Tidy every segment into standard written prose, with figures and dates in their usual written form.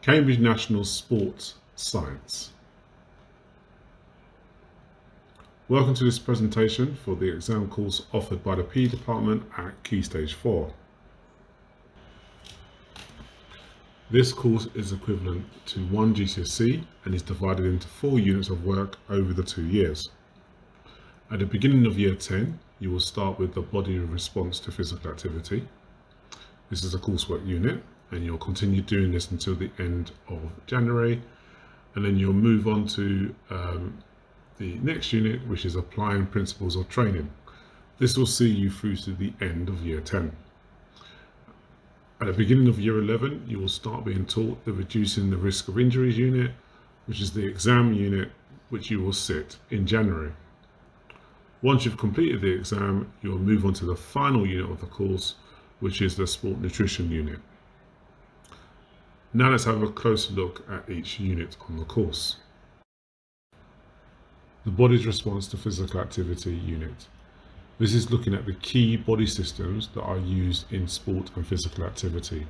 Cambridge National Sports Science. Welcome to this presentation for the exam course offered by the PE department at Key Stage 4. This course is equivalent to one GCSE and is divided into 4 units of work over the 2 years. At the beginning of year 10, you will start with the body response to physical activity. This is a coursework unit, and you'll continue doing this until the end of January, and then you'll move on to the next unit, which is applying principles of training. This will see you through to the end of year 10. At the beginning of year 11, you will start being taught the reducing the risk of injuries unit, which is the exam unit which you will sit in January. Once you've completed the exam, you'll move on to the final unit of the course, which is the sport nutrition unit. Now let's have a closer look at each unit on the course. The body's response to physical activity unit. This is looking at the key body systems that are used in sport and physical activity.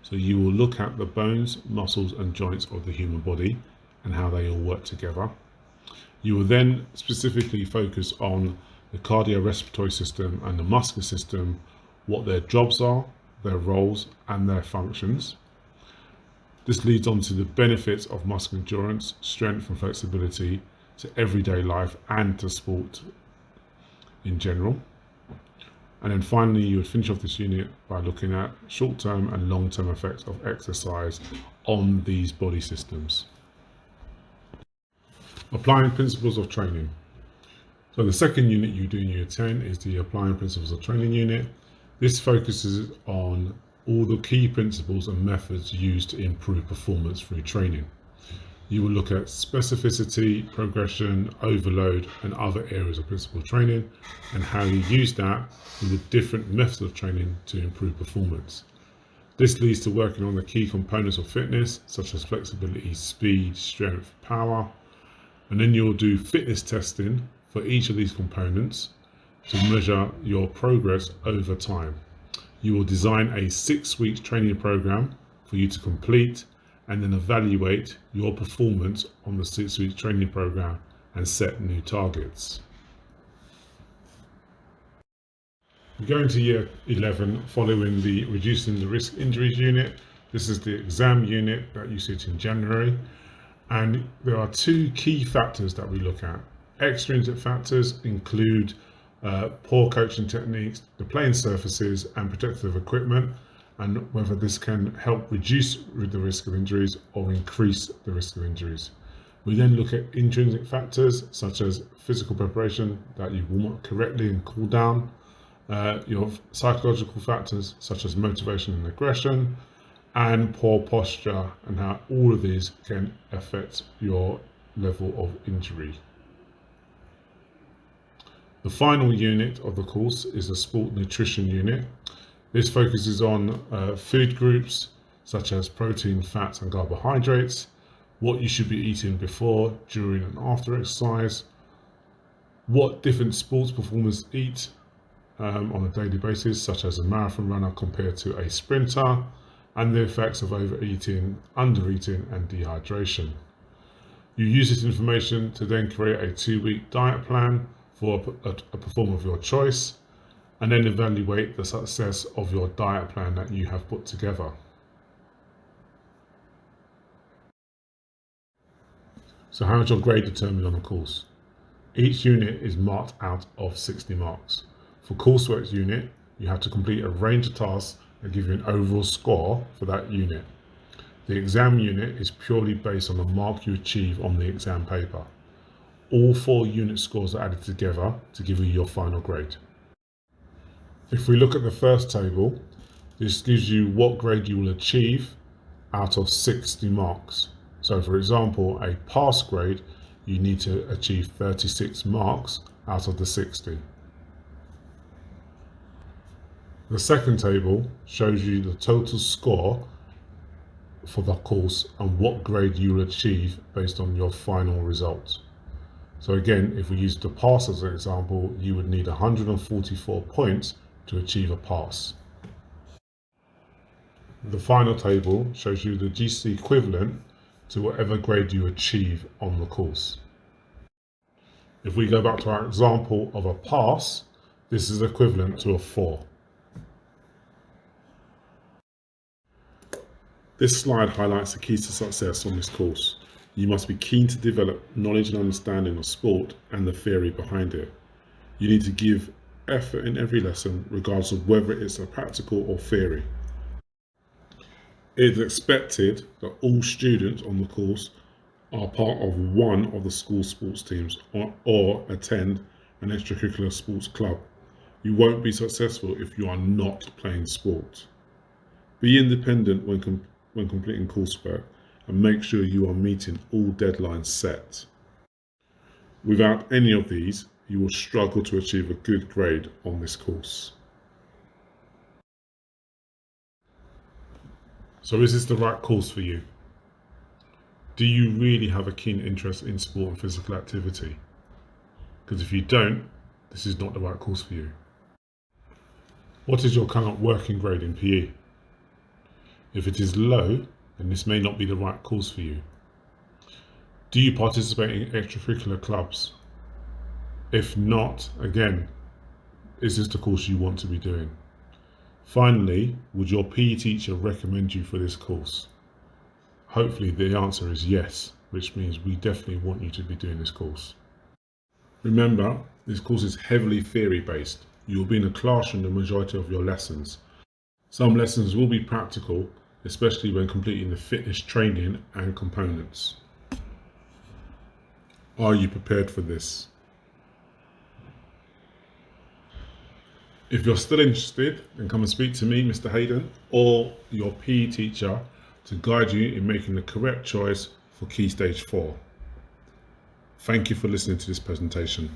So you will look at the bones, muscles and joints of the human body and how they all work together. You will then specifically focus on the cardiorespiratory system and the muscular system, what their jobs are, their roles and their functions. This leads on to the benefits of muscle endurance, strength and flexibility to everyday life and to sport in general. And then finally, you would finish off this unit by looking at short-term and long-term effects of exercise on these body systems. Applying principles of training. So the second unit you do in year 10 is the applying principles of training unit. This focuses on all the key principles and methods used to improve performance through training. You will look at specificity, progression, overload and other areas of principle training and how you use that with the different methods of training to improve performance. This leads to working on the key components of fitness such as flexibility, speed, strength, power, and then you'll do fitness testing for each of these components to measure your progress over time. You will design a 6-week training program for you to complete and then evaluate your performance on the 6-week training program and set new targets. We go into year 11 following the reducing the risk injuries unit. This is the exam unit that you sit in January, and there are 2 key factors that we look at. Extrinsic factors include poor coaching techniques, the playing surfaces and protective equipment, and whether this can help reduce the risk of injuries or increase the risk of injuries. We then look at intrinsic factors such as physical preparation, that you warm up correctly and cool down, your psychological factors such as motivation and aggression, and poor posture, and how all of these can affect your level of injury. The final unit of the course is the sport nutrition unit. This focuses on food groups such as protein, fats and carbohydrates, what you should be eating before, during and after exercise, what different sports performers eat on a daily basis, such as a marathon runner compared to a sprinter, and the effects of overeating, undereating and dehydration. You use this information to then create a 2-week diet plan for a performer of your choice, and then evaluate the success of your diet plan that you have put together. So how is your grade determined on the course? Each unit is marked out of 60 marks. For coursework unit, you have to complete a range of tasks that give you an overall score for that unit. The exam unit is purely based on the mark you achieve on the exam paper. All 4 unit scores are added together to give you your final grade. If we look at the first table, this gives you what grade you will achieve out of 60 marks. So for example, a pass grade, you need to achieve 36 marks out of the 60. The second table shows you the total score for the course and what grade you will achieve based on your final results. So again, if we use the pass as an example, you would need 144 points to achieve a pass. The final table shows you the GCSE equivalent to whatever grade you achieve on the course. If we go back to our example of a pass, this is equivalent to a 4. This slide highlights the keys to success on this course. You must be keen to develop knowledge and understanding of sport and the theory behind it. You need to give effort in every lesson, regardless of whether it's a practical or theory. It is expected that all students on the course are part of one of the school sports teams or attend an extracurricular sports club. You won't be successful if you are not playing sport. Be independent when completing coursework and make sure you are meeting all deadlines set. Without any of these, you will struggle to achieve a good grade on this course. So is this the right course for you? Do you really have a keen interest in sport and physical activity? Because if you don't, this is not the right course for you. What is your current working grade in PE? If it is low, then this may not be the right course for you. Do you participate in extracurricular clubs? If not, again, is this the course you want to be doing? Finally, would your PE teacher recommend you for this course? Hopefully the answer is yes, which means we definitely want you to be doing this course. Remember, this course is heavily theory based. You will be in a classroom the majority of your lessons. Some lessons will be practical, especially when completing the fitness training and components. Are you prepared for this? If you're still interested, then come and speak to me, Mr. Hayden, or your PE teacher to guide you in making the correct choice for Key Stage 4. Thank you for listening to this presentation.